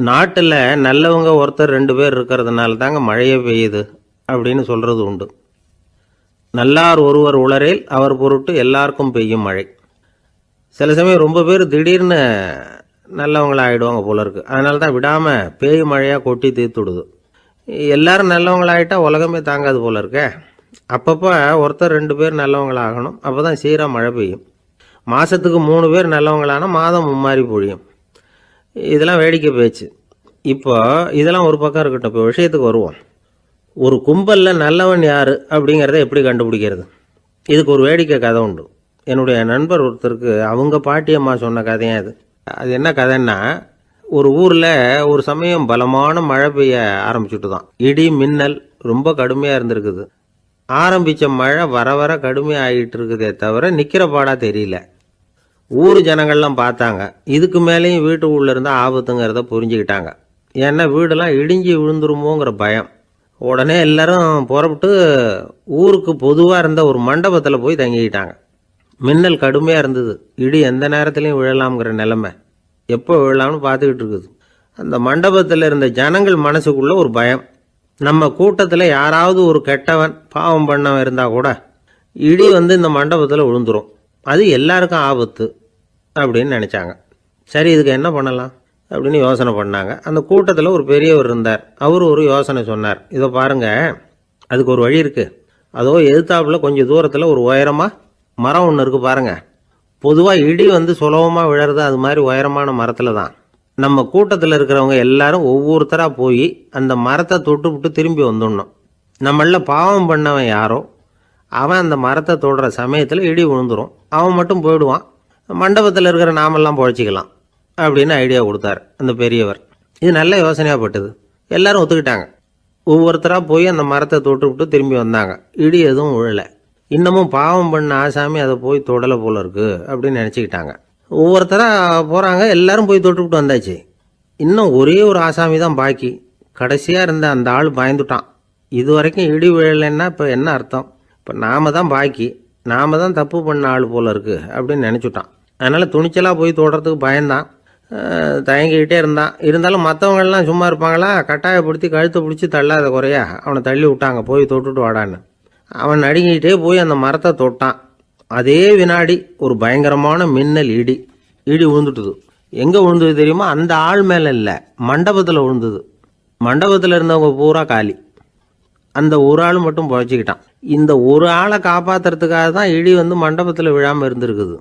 நாட்டில் நல்லவங்க ஒருத்தர் 2 பேர் இருக்கிறதுனால தாங்க மழையே பெய்யுது அப்படின்னு சொல்கிறது உண்டு. நல்லார் ஒருவர் உளரேல் அவர் பொருட்டு எல்லாருக்கும் பெய்யும் மழை. சில சமயம் ரொம்ப பேர் திடீர்னு நல்லவங்களா ஆகிடுவாங்க போல இருக்கு. அதனால தான் விடாமல் பேய் மழையாக கொட்டி தீர்த்துடுது. எல்லாரும் நல்லவங்களாயிட்டா உலகமே தாங்காது போல இருக்க. அப்பப்போ ஒருத்தர் 2 பேர் நல்லவங்களாகணும். அப்போ தான் சீராக மழை பெய்யும். மாதத்துக்கு 3 பேர் நல்லவங்களானா மாதம் மும்மாரி பொழியும். இதெல்லாம் வேடிக்கை பேச்சு. இப்போ இதெல்லாம் ஒரு பக்கம் இருக்கட்டும். இப்போ விஷயத்துக்கு வருவோம். ஒரு கும்பலில் நல்லவன் யார் அப்படிங்கிறத எப்படி கண்டுபிடிக்கிறது? இதுக்கு ஒரு வேடிக்கை கதை உண்டு. என்னுடைய நண்பர் ஒருத்தருக்கு அவங்க பாட்டியம்மா சொன்ன கதையும் அது. அது என்ன கதைன்னா, ஒரு ஊரில் ஒரு சமயம் பலமான மழை பெய்ய ஆரம்பிச்சுட்டு தான். இடி மின்னல் ரொம்ப கடுமையாக இருந்திருக்குது. ஆரம்பித்த மழை வர வர கடுமையாக ஆகிட்டு இருக்குதே தவிர நிற்கிற பாடாக தெரியல. ஊர் ஜனங்கள்லாம் பார்த்தாங்க. இதுக்கு மேலேயும் வீட்டு உள்ள இருந்தால் ஆபத்துங்கிறத புரிஞ்சுக்கிட்டாங்க. ஏன்னா வீடெல்லாம் இடிஞ்சு விழுந்துருமோங்கிற பயம். உடனே எல்லாரும் புறப்பட்டு ஊருக்கு பொதுவாக இருந்த ஒரு மண்டபத்தில் போய் தங்கிக்கிட்டாங்க. மின்னல் கடுமையாக இருந்தது. இடி எந்த நேரத்துலையும் விழலாம்ங்கிற நிலைமை. எப்போ விழலாம்னு பார்த்துக்கிட்டு இருக்குது. அந்த மண்டபத்தில் இருந்த ஜனங்கள் மனசுக்குள்ள ஒரு பயம். நம்ம கூட்டத்தில் யாராவது ஒரு கெட்டவன் பாவம் பண்ணவன் இருந்தால் கூட இடி வந்து இந்த மண்டபத்தில் விழுந்துரும். அது எல்லாருக்கும் ஆபத்து அப்படின்னு நினச்சாங்க. சரி, இதுக்கு என்ன பண்ணலாம் அப்படின்னு யோசனை பண்ணாங்க. அந்த கூட்டத்தில் ஒரு பெரியவர் இருந்தார். அவர் ஒரு யோசனை சொன்னார். இதை பாருங்க, அதுக்கு ஒரு வழி இருக்குது. அதோ எதிர்த்தாப்புல கொஞ்சம் தூரத்தில் ஒரு உயரமாக மரம் ஒன்று இருக்குது பாருங்க. பொதுவாக இடி வந்து சுலபமாக விழறது அது மாதிரி உயரமான மரத்தில் தான். நம்ம கூட்டத்தில் இருக்கிறவங்க எல்லாரும் ஒவ்வொருத்தராக போய் அந்த மரத்தை தொட்டு விட்டு திரும்பி வந்துடணும். நம்மள பாவம் பண்ணவன் யாரோ அவன் அந்த மரத்தை தொடுற சமயத்தில் இடி விழுந்துடும். அவன் மட்டும் போயிடுவான். மண்டபத்தில் இருக்கிற நாமெல்லாம் பொழைச்சிக்கலாம் அப்படின்னு ஐடியா கொடுத்தார் அந்த பெரியவர். இது நல்ல யோசனையாக பட்டது. எல்லாரும் ஒத்துக்கிட்டாங்க. ஒவ்வொருத்தராக போய் அந்த மரத்தை தொட்டு விட்டு திரும்பி வந்தாங்க. இடி எதுவும் விழலை. இன்னமும் பாவம் பண்ண ஆசாமி அதை போய் தொடலை போல இருக்கு அப்படின்னு நினச்சிக்கிட்டாங்க. ஒவ்வொருத்தராக போகிறாங்க. எல்லாரும் போய் தொட்டுவிட்டு வந்தாச்சு. இன்னும் ஒரே ஒரு ஆசாமி தான் பாக்கி. கடைசியாக இருந்த அந்த ஆள் பயந்துட்டான். இது வரைக்கும் இடி விழலைன்னா இப்போ என்ன அர்த்தம்? இப்போ நாம தான் பாக்கி, நாம தான் தப்பு பண்ண ஆள் போல இருக்கு அப்படின்னு நினச்சிட்டான். அதனால் துணிச்சலாக போய் தொடுறதுக்கு பயந்தான். தயங்கிக்கிட்டே இருந்தான். இருந்தாலும் மற்றவங்கள்லாம் சும்மா இருப்பாங்களா? கட்டாயப்படுத்தி கழுத்தை பிடிச்சி தள்ளாத குறையா அவனை தள்ளி விட்டாங்க. போய் தொட்டுட்டு வாடான்னு. அவன் நடுங்கிக்கிட்டே போய் அந்த மரத்தை தொட்டான். அதே வினாடி ஒரு பயங்கரமான மின்னல் இடி விழுந்துட்டுது. எங்கே விழுந்தது தெரியுமா? அந்த ஆள் மேலே இல்லை, மண்டபத்தில் விழுந்தது. மண்டபத்தில் இருந்தவங்க பூரா காலி. அந்த ஒரு ஆள் மட்டும் பொழைச்சிக்கிட்டான். இந்த ஒரு ஆளை காப்பாற்றுறதுக்காக தான் இடி வந்து மண்டபத்தில் விழாமல் இருந்திருக்குது.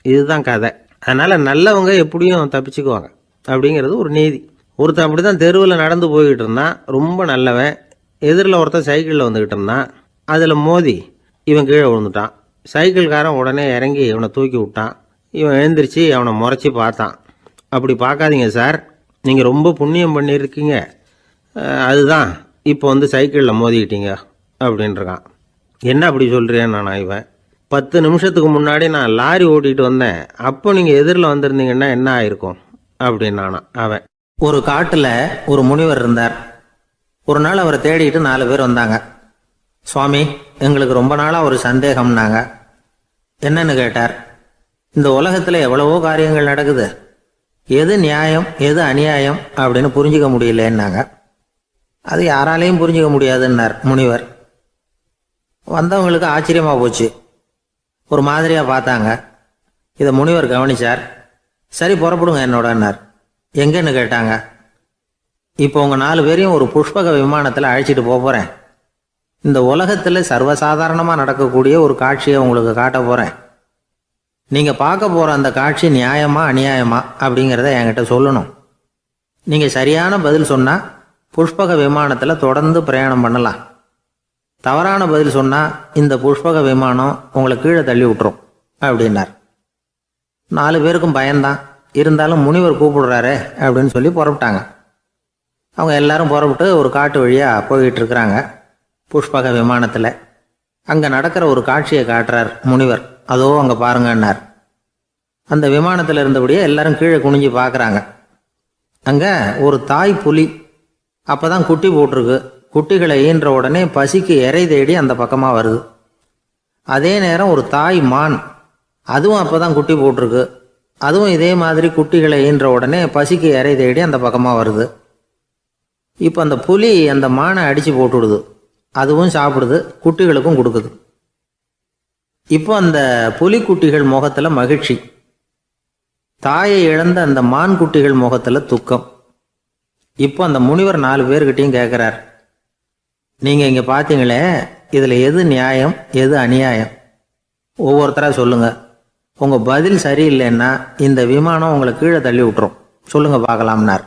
இதுதான் கதை. அதனால் நல்லவங்க எப்படியும் தப்பிச்சுக்குவாங்க அப்படிங்கிறது ஒரு நீதி. ஒருத்தன் அப்படி தான் தெருவில் நடந்து போய்கிட்டு இருந்தான். ரொம்ப நல்லவன். எதிரில் ஒருத்தன் சைக்கிளில் வந்துக்கிட்டு இருந்தான். அதில் மோதி இவன் கீழே விழுந்துட்டான். சைக்கிள்காரன் உடனே இறங்கி இவனை தூக்கி விட்டான். இவன் எழுந்திரிச்சு அவனை முறைச்சி பார்த்தான். அப்படி பார்க்காதீங்க சார், நீங்கள் ரொம்ப புண்ணியம் பண்ணியிருக்கீங்க, அதுதான் இப்போ வந்து சைக்கிளில் மோதிக்கிட்டீங்க அப்படின்றான். என்ன அப்படி சொல்கிறேன் நான்? இவன் 10 நிமிஷத்துக்கு முன்னாடி நான் லாரி ஓட்டிகிட்டு வந்தேன், அப்போ நீங்கள் எதிரில் வந்திருந்தீங்கன்னா என்ன ஆயிருக்கும் அப்படின்னானா அவன். ஒரு காட்டில் ஒரு முனிவர் இருந்தார். ஒரு நாள் அவரை தேடிட்டு 4 பேர் வந்தாங்க. சுவாமி, எங்களுக்கு ரொம்ப நாளாக ஒரு சந்தேகம்னாங்க. என்னன்னு கேட்டார். இந்த உலகத்தில் எவ்வளவோ காரியங்கள் நடக்குது, எது நியாயம் எது அநியாயம் அப்படின்னு புரிஞ்சிக்க முடியலன்னாங்க. அது யாராலையும் புரிஞ்சிக்க முடியாதுன்னார் முனிவர். வந்தவங்களுக்கு ஆச்சரியமாக போச்சு. ஒரு மாதிரியாக பார்த்தாங்க. இதை முனிவர் கவனிச்சார். சரி, புறப்படுங்க என்னோடன்னார். எங்கன்னு கேட்டாங்க. இப்போ உங்கள் 4 பேரையும் ஒரு புஷ்பக விமானத்தில் அழைச்சிட்டு போகிறேன். இந்த உலகத்தில் சர்வசாதாரணமாக நடக்கக்கூடிய ஒரு காட்சியை உங்களுக்கு காட்ட போகிறேன். நீங்கள் பார்க்க போகிற அந்த காட்சி நியாயமா அநியாயமா அப்படிங்கிறத என்கிட்ட சொல்லணும். நீங்கள் சரியான பதில் சொன்னால் புஷ்பக விமானத்தில் தொடர்ந்து பிரயாணம் பண்ணலாம். தவறான பதில் சொன்னால் இந்த புஷ்பக விமானம் உங்களை கீழே தள்ளி விட்டுரும் அப்படின்னார். 4 பேருக்கும் பயந்தான். இருந்தாலும் முனிவர் கூப்பிடுறாரே அப்படின்னு சொல்லி புறப்பட்டாங்க. அவங்க எல்லாரும் புறப்பட்டு ஒரு காட்டு வழியாக போய்கிட்டு இருக்கிறாங்க. புஷ்பக விமானத்தில் அங்கே நடக்கிற ஒரு காட்சியை காட்டுறார் முனிவர். அதோ அங்கே பாருங்கன்னார். அந்த விமானத்தில் இருந்தபடியே எல்லாரும் கீழே குனிஞ்சு பார்க்குறாங்க. அங்கே ஒரு தாய் புலி அப்போ தான் குட்டி போட்டிருக்கு. குட்டிகளை ஈன்ற உடனே பசிக்கு இறை தேடி அந்த பக்கமாக வருது. அதே நேரம் ஒரு தாய் மான், அதுவும் அப்போ தான் குட்டி போட்டிருக்கு. அதுவும் இதே மாதிரி குட்டிகளை ஈன்ற உடனே பசிக்கு இறை தேடி அந்த பக்கமாக வருது. இப்போ அந்த புலி அந்த மானை அடித்து போட்டுவிடுது, அதுவும் சாப்பிடுது, குட்டிகளுக்கும் கொடுக்குது. இப்போ அந்த புலிக்குட்டிகள் முகத்தில் மகிழ்ச்சி, தாயை இழந்த அந்த மான் குட்டிகள் முகத்தில் துக்கம். இப்போ அந்த முனிவர் 4 பேர்கிட்டையும் கேட்குறார், நீங்கள் இங்கே பார்த்தீங்களே, இதில் எது நியாயம் எது அநியாயம்? ஒவ்வொருத்தராக சொல்லுங்கள். உங்கள் பதில் சரியில்லைன்னா இந்த விமானம் உங்களை கீழே தள்ளி விட்டுரும், சொல்லுங்கள் பார்க்கலாம்னார்.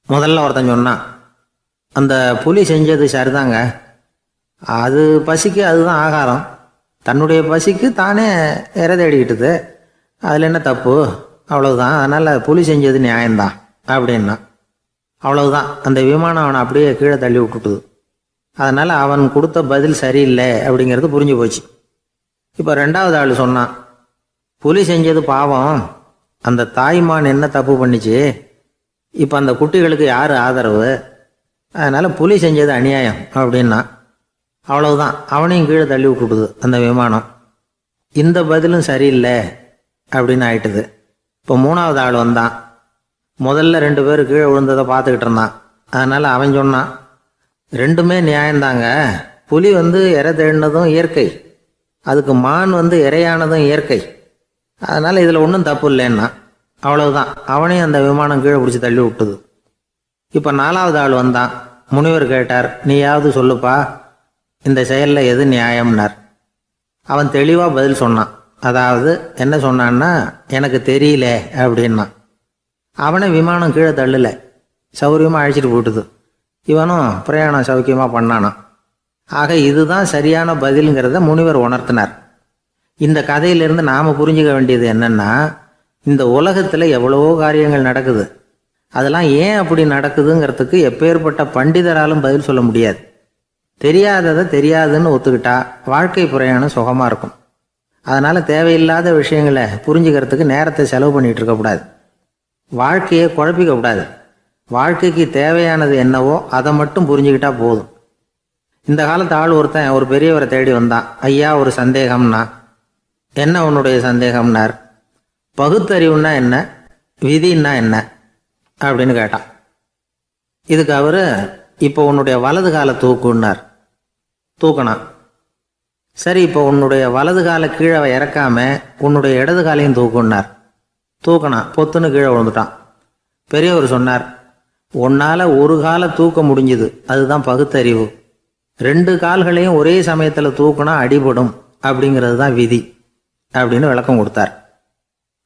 முதல்ல ஒருத்தன் சொன்னான், அந்த புலி செஞ்சது சரிதாங்க, அது பசிக்கு அதுதான் ஆகாரம், தன்னுடைய பசிக்கு தானே இறை தேடிக்கிட்டுது, அதில் என்ன தப்பு, அவ்வளவுதான், அதனால் புலி செஞ்சது நியாயம்தான் அப்படின்னா. அவ்வளவுதான், அந்த விமானம் அவனை அப்படியே கீழே தள்ளி விட்டுட்டுது. அதனால் அவன் கொடுத்த பதில் சரியில்லை அப்படிங்கிறது புரிஞ்சு போச்சு. இப்போ 2வது ஆள் சொன்னான், புலி செஞ்சது பாவம், அந்த தாய்மான் என்ன தப்பு பண்ணிச்சு, இப்போ அந்த குட்டிகளுக்கு யார் ஆதரவு, அதனால் புலி செஞ்சது அநியாயம் அப்படின்னா. அவ்வளவுதான், அவனையும் கீழே தள்ளி விட்டுட்டுது அந்த விமானம். இந்த பதிலும் சரியில்லை அப்படின்னு ஆயிட்டுது. இப்போ 3வது ஆள் வந்தான். முதல்ல 2 பேர் கீழே விழுந்ததை பார்த்துக்கிட்டு இருந்தான். அதனால் அவன் சொன்னான், ரெண்டுமே நியாயம்தாங்க, புலி இறை தேடினதும் இயற்கை, அதுக்கு மான் இறையானதும் இயற்கை, அதனால் இதில் ஒன்றும் தப்பு இல்லைன்னா. அவ்வளவுதான், அவனையும் அந்த விமானம் கீழே பிடிச்சி தள்ளி விட்டுது. இப்போ 4வது ஆள் வந்தான். முனிவர் கேட்டார், நீயாவது சொல்லுப்பா, இந்த செயலில் எது நியாயம்னார். அவன் தெளிவாக பதில் சொன்னான். அதாவது என்ன சொன்னான்னா, எனக்கு தெரியல அப்படின்னா. அவனை விமானம் கீழே தள்ளலை, சௌரியமாக அழைச்சிட்டு போட்டுது. இவனும் பிரயாணம் சௌக்கியமாக பண்ணானான். ஆக இதுதான் சரியான பதிலுங்கிறத முனிவர் உணர்த்தினார். இந்த கதையிலிருந்து நாம் புரிஞ்சுக்க வேண்டியது என்னன்னா, இந்த உலகத்தில் எவ்வளவோ காரியங்கள் நடக்குது, அதெல்லாம் ஏன் அப்படி நடக்குதுங்கிறதுக்கு எப்பேற்பட்ட பண்டிதராலும் பதில் சொல்ல முடியாது. தெரியாததை தெரியாதுன்னு ஒத்துக்கிட்டா வாழ்க்கை பிரயாணம் சுகமாக இருக்கும். அதனால் தேவையில்லாத விஷயங்களை புரிஞ்சுக்கிறதுக்கு நேரத்தை செலவு பண்ணிகிட்டு இருக்கக்கூடாது, வாழ்க்கையை குழப்பிக்கக்கூடாது. வாழ்க்கைக்கு தேவையானது என்னவோ அதை மட்டும் புரிஞ்சுக்கிட்டா போதும். இந்த காலத்து ஆள் ஒருத்தன் ஒரு பெரியவரை தேடி வந்தான். ஐயா, ஒரு சந்தேகம்னா. என்ன உன்னுடைய சந்தேகம்னார். பகுத்தறிவுன்னா என்ன, விதின்னா என்ன அப்படின்னு கேட்டான். இதுக்கு அவர், இப்போ உன்னுடைய வலது காலை தூக்குன்னார். தூக்கினான். சரி, இப்போ உன்னுடைய வலது காலை கீழே இறக்காம உன்னுடைய இடது காலையும் தூக்குன்னார். தூக்கினான். பொத்துன்னு கீழே விழுந்துட்டான். பெரியவர் சொன்னார், உன்னால் ஒரு காலை தூக்க முடிஞ்சுது, அதுதான் பகுத்தறிவு. 2 கால்களையும் ஒரே சமயத்தில் தூக்கினா அடிபடும், அப்படிங்கிறது தான் விதி அப்படின்னு விளக்கம் கொடுத்தார்.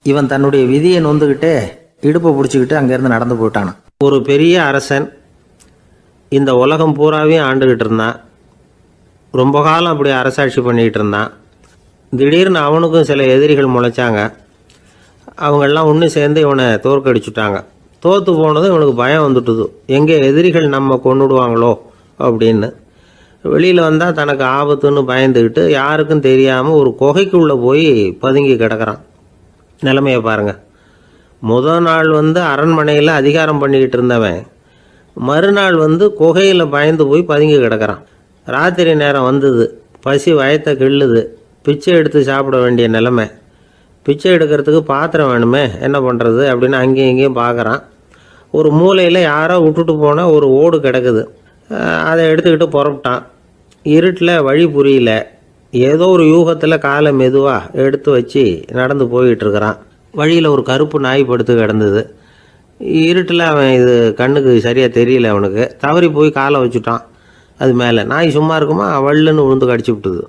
இவன் தன்னுடைய விதியை நொந்துக்கிட்டே இடுப்பை பிடிச்சிக்கிட்டு அங்கேருந்து நடந்து போயிட்டானான். ஒரு பெரிய அரசன் இந்த உலகம் பூராவையும் ஆண்டுகிட்டு இருந்தான். ரொம்ப காலம் அப்படி அரசாட்சி பண்ணிக்கிட்டு இருந்தான். திடீர்னு அவனுக்கும் சில எதிரிகள் முளைச்சாங்க. அவங்கெல்லாம் ஒன்று சேர்ந்து இவனை தோற்கடிச்சுட்டாங்க. தோற்று போனதும் இவனுக்கு பயம் வந்துட்டுது, எங்கே எதிரிகள் நம்ம கொண்டுடுவாங்களோ அப்படின்னு. வெளியில் வந்தால் தனக்கு ஆபத்துன்னு பயந்துக்கிட்டு யாருக்கும் தெரியாமல் ஒரு குகைக்குள்ளே போய் பதுங்கி கிடக்கிறான். நிலைமையை பாருங்கள். முதல் நாள் அரண்மனையில் அதிகாரம் பண்ணிக்கிட்டு இருந்தவன் மறுநாள் குகையில் பயந்து போய் பதுங்கி கிடக்கிறான். ராத்திரி நேரம் வந்தது, பசி வயத்தை கிள்ளுது, பிச்சை எடுத்து சாப்பிட வேண்டிய நிலைமை. பிச்சை எடுக்கிறதுக்கு பாத்திரம் வேணுமே, என்ன பண்ணுறது அப்படின்னு அங்கேயும் இங்கேயும் பார்க்குறான். ஒரு மூலையில் யாரோ விட்டுட்டு போன ஒரு ஓடு கிடக்குது. அதை எடுத்துக்கிட்டு புறப்பட்டான். இருட்டில் வழி புரியல. ஏதோ ஒரு யூகத்தில் காலை மெதுவாக எடுத்து வச்சு நடந்து போயிட்டுருக்கிறான். வழியில் ஒரு கருப்பு நாய் படுத்து கிடந்தது. இருட்டில் அவன் இது கண்ணுக்கு சரியாக தெரியல, அவனுக்கு தவறி போய் காலை வச்சுட்டான். அது மேலே நாய் சும்மா இருக்குமா, வள்ளுன்னு விழுந்து கடிச்சு விட்டுது.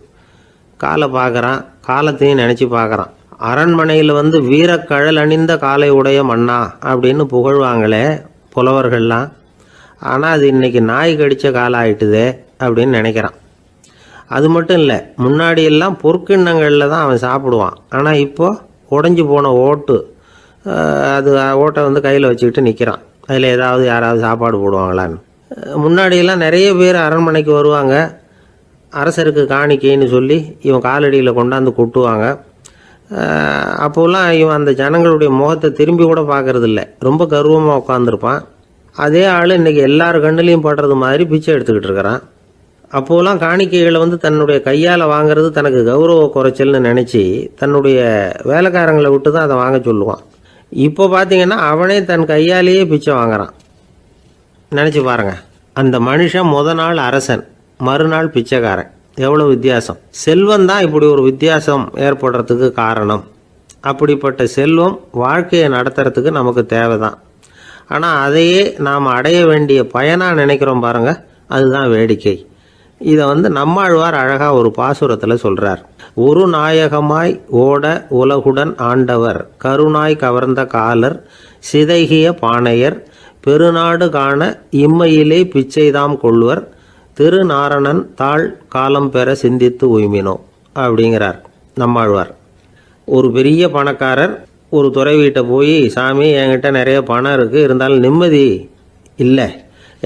காலை பார்க்குறான், காலத்தையும் நினச்சி பார்க்குறான். அரண்மனையில் வீரக்கழல் அணிந்த காலை உடைய மன்னா அப்படின்னு புகழ்வாங்களே புலவர்கள்லாம். ஆனால் அது இன்றைக்கி நாய் கடித்த காலம் ஆகிட்டுதே அப்படின்னு நினைக்கிறான். அது மட்டும் இல்லை, முன்னாடியெல்லாம் பொற்கிண்ணங்களில் தான் அவன் சாப்பிடுவான். ஆனால் இப்போது உடஞ்சி போன ஓட்டு, அது ஓட்டை கையில் வச்சுக்கிட்டு நிற்கிறான். அதில் ஏதாவது யாராவது சாப்பாடு போடுவாங்களான்னு. முன்னாடியெல்லாம் நிறைய பேர் அரண்மனைக்கு வருவாங்க, அரசருக்கு காணிக்கைன்னு சொல்லி இவன் காலடியில் கொண்டாந்து கொட்டுவாங்க. அப்போல்லாம் இவன் அந்த ஜனங்களுடைய முகத்தை திரும்பி கூட பார்க்கறதில்ல, ரொம்ப கர்வமாக உட்காந்துருப்பான். அதே ஆள் இன்றைக்கி எல்லார் கண்ணுலேயும் படுறது மாதிரி பிச்சை எடுத்துக்கிட்டு இருக்கிறான். அப்போலாம் காணிக்கைகளை தன்னுடைய கையால் வாங்கிறது தனக்கு கௌரவ குறைச்சல்னு நினச்சி தன்னுடைய வேலைக்காரங்களை விட்டு தான் அதை வாங்க சொல்லுவான். இப்போ பார்த்தீங்கன்னா அவனே தன் கையாலேயே பிச்சை வாங்குறான். நினச்சி பாருங்க, அந்த மனுஷன் நாள் அரசன், மறுநாள் பிச்சைக்காரன், எவ்வளோ வித்தியாசம். செல்வம் தான் இப்படி ஒரு வித்தியாசம் ஏற்படுறதுக்கு காரணம். அப்படிப்பட்ட செல்வம் வாழ்க்கையை நடத்துறதுக்கு நமக்கு தேவைதான். ஆனால் அதையே நாம் அடைய வேண்டிய பயனாக நினைக்கிறோம் பாருங்க, அதுதான் வேடிக்கை. இதை நம்மாழ்வார் அழகாக ஒரு பாசுரத்தில் சொல்கிறார். ஒரு நாயகமாய் ஓட உலகுடன் ஆண்டவர், கருணாய் கவர்ந்த காலர், சிதைகிய பானையர், பெருநாடு காண இம்மையிலே பிச்சைதாம் கொள்வர், திருநாரணன் தாழ் காலம் பெற சிந்தித்து உய்மினோ அப்படிங்கிறார் நம்மாழ்வார். ஒரு பெரிய பணக்காரர் ஒரு துறவிகிட்ட போய், சாமி என்கிட்ட நிறைய பணம் இருக்குது, இருந்தாலும் நிம்மதி இல்லை,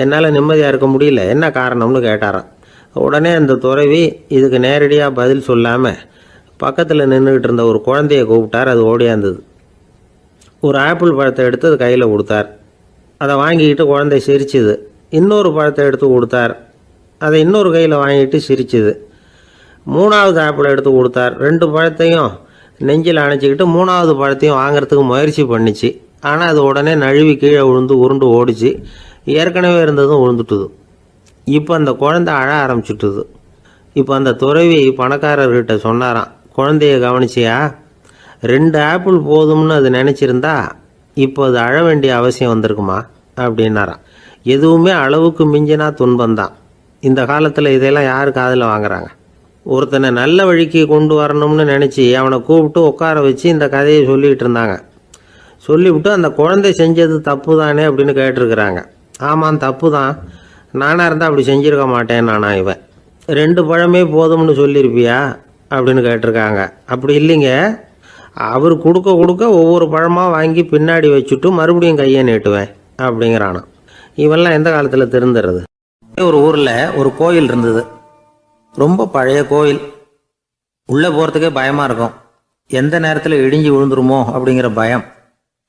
என்னால் நிம்மதியாக இருக்க முடியல, என்ன காரணம்னு கேட்டாராம். உடனே அந்த துறவி இதுக்கு நேரடியாக பதில் சொல்லாமல் பக்கத்தில் நின்றுக்கிட்டு இருந்த ஒரு குழந்தைய கூப்பிட்டார். அது ஓடியாந்தது. ஒரு ஆப்பிள் பழத்தை எடுத்து அது கையில் கொடுத்தார். அதை வாங்கிக்கிட்டு குழந்தை சிரிச்சுது. இன்னொரு பழத்தை எடுத்து கொடுத்தார். அதை இன்னொரு கையில் வாங்கிட்டு சிரிச்சுது. மூணாவது ஆப்பிளை எடுத்து கொடுத்தார். 2 பழத்தையும் நெஞ்சில் அணைச்சிக்கிட்டு 3வது பழத்தையும் வாங்கிறதுக்கு முயற்சி பண்ணிச்சு. ஆனால் அது உடனே நழுவி கீழே விழுந்து உருண்டு ஓடிச்சு. ஏற்கனவே இருந்ததும் விழுந்துட்டுது. இப்போ அந்த குழந்தை அழ ஆரம்பிச்சுட்டுது. இப்போ அந்த துறவி பணக்காரர்கிட்ட சொன்னாராம், குழந்தைய கவனிச்சியா, 2 ஆப்பிள் போதும்னு அது நினச்சிருந்தா இப்போ அது அழ வேண்டிய அவசியம் வந்திருக்குமா அப்படின்னாராம். எதுவுமே அளவுக்கு மிஞ்சினா துன்பந்தான். இந்த காலத்தில் இதெல்லாம் யார் காதில் வாங்குறாங்க? ஒருத்தனை நல்ல வழிக்கு கொண்டு வரணும்னு நினச்சி அவனை கூப்பிட்டு உட்கார வச்சு இந்த கதையை சொல்லிகிட்டு இருந்தாங்க. சொல்லிவிட்டு அந்த குழந்தை செஞ்சது தப்பு தானே அப்படின்னு கேட்டிருக்கிறாங்க. ஆமாம், தப்பு தான், நானாக இருந்தால் அப்படி செஞ்சுருக்க மாட்டேன் நானா இவன். 2 பழமே போதும்னு சொல்லியிருப்பியா அப்படின்னு கேட்டிருக்காங்க. அப்படி இல்லைங்க, அவர் கொடுக்க ஒவ்வொரு பழமாக வாங்கி பின்னாடி வச்சுட்டு மறுபடியும் கையை நீட்டுவேன் அப்படிங்கிறானா. இவெல்லாம் எந்த காலத்தில் திருந்துறது? ஒரு ஊரில் ஒரு கோயில் இருந்தது. ரொம்ப பழைய கோயில். உள்ளே போகிறதுக்கே பயமாக இருக்கும். எந்த நேரத்தில் இடிஞ்சு விழுந்துருமோ அப்படிங்கிற பயம்.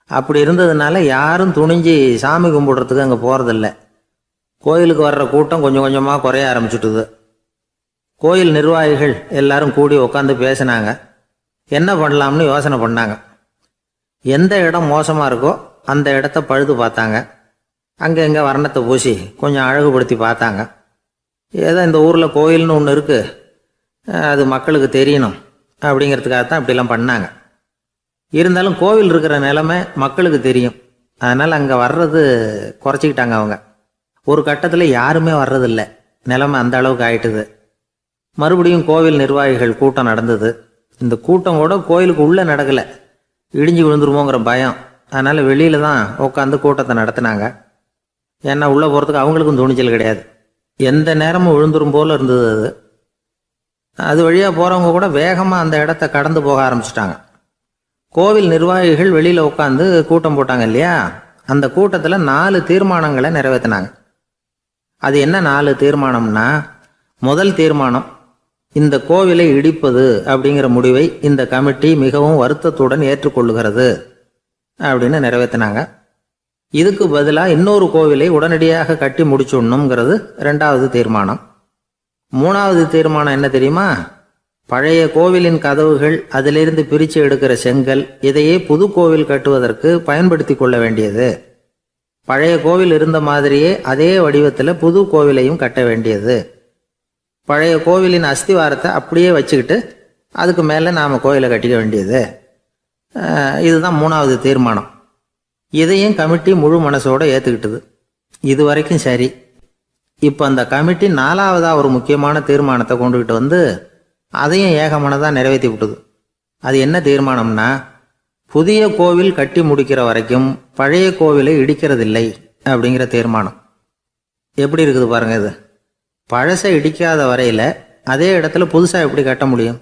அப்படி இருந்ததுனால யாரும் துணிஞ்சு சாமி கும்பிடுறதுக்கு அங்கே போகிறதில்ல. கோயிலுக்கு வர்ற கூட்டம் கொஞ்சம் கொஞ்சமாக குறைய ஆரம்பிச்சுட்டுது. கோயில் நிர்வாகிகள் எல்லாரும் கூடி உட்காந்து பேசினாங்க. என்ன பண்ணலாம்னு யோசனை பண்ணாங்க. எந்த இடம் மோசமாக இருக்கோ அந்த இடத்த பழுது பார்த்தாங்க. அங்கே எங்கே வர்ணத்தை பூசி கொஞ்சம் அழகுபடுத்தி பார்த்தாங்க. ஏதோ இந்த ஊரில் கோயில்னு ஒன்று இருக்குது, அது மக்களுக்கு தெரியணும் அப்படிங்கிறதுக்காகத்தான் இப்படிலாம் பண்ணாங்க. இருந்தாலும் கோவில் இருக்கிற நிலைமை மக்களுக்கு தெரியும். அதனால் அங்கே வர்றது குறைச்சிக்கிட்டாங்க அவங்க. ஒரு கட்டத்தில் யாருமே வர்றதில்லை. நிலைமை அந்த அளவுக்கு ஆயிட்டுது. மறுபடியும் கோவில் நிர்வாகிகள் கூட்டம் நடந்தது. இந்த கூட்டம் கூட கோயிலுக்கு உள்ளே நடக்கலை, இடிஞ்சு விழுந்துருமோங்கிற பயம். அதனால் வெளியில் தான் உட்காந்து கூட்டத்தை நடத்தினாங்க. ஏன்னா உள்ளே போகிறதுக்கு அவங்களுக்கும் துணிச்சல் கிடையாது. எந்த நேரமும் விழுந்துரும் போல் இருந்தது அது. அது வழியாக போகிறவங்க கூட வேகமாக அந்த இடத்த கடந்து போக ஆரம்பிச்சிட்டாங்க. கோவில் நிர்வாகிகள் வெளியில் உட்காந்து கூட்டம் போட்டாங்க இல்லையா, அந்த கூட்டத்தில் 4 தீர்மானங்களை நிறைவேற்றினாங்க. அது என்ன 4 தீர்மானம்னா, முதல் தீர்மானம், இந்த கோவிலை இடிப்பது அப்படிங்கிற முடிவை இந்த கமிட்டி மிகவும் வருத்தத்துடன் ஏற்றுக்கொள்ளுகிறது அப்படின்னு நிறைவேற்றினாங்க. இதுக்கு பதிலாக இன்னொரு கோவிலை உடனடியாக கட்டி முடிச்சுடணுங்கிறது 2வது தீர்மானம். 3வது தீர்மானம் என்ன தெரியுமா? பழைய கோவிலின் கதவுகள், அதிலிருந்து பிரித்து எடுக்கிற செங்கல், இதையே புது கோவில் கட்டுவதற்கு பயன்படுத்தி கொள்ள வேண்டியது. பழைய கோவில் இருந்த மாதிரியே அதே வடிவத்தில் புது கோவிலையும் கட்ட வேண்டியது. பழைய கோவிலின் அஸ்திவாரத்தை அப்படியே வச்சுக்கிட்டு அதுக்கு மேலே நாம் கோவிலை கட்டிக்க வேண்டியது. இதுதான் 3வது தீர்மானம். இதையும் கமிட்டி முழு மனசோடு ஏற்றுக்கிட்டது. இது வரைக்கும் சரி. இப்போ அந்த கமிட்டி 4வதாக ஒரு முக்கியமான தீர்மானத்தை கொண்டுகிட்டு வந்து அதையும் ஏகமனதாக நிறைவேற்றி விட்டுது. அது என்ன தீர்மானம்னா, புதிய கோவில் கட்டி முடிக்கிற வரைக்கும் பழைய கோவிலை இடிக்கிறதில்லை அப்படிங்கிற தீர்மானம். எப்படி இருக்குது பாருங்க இது. பழசை இடிக்காத வரையில் அதே இடத்துல புதுசாக எப்படி கட்ட முடியும்?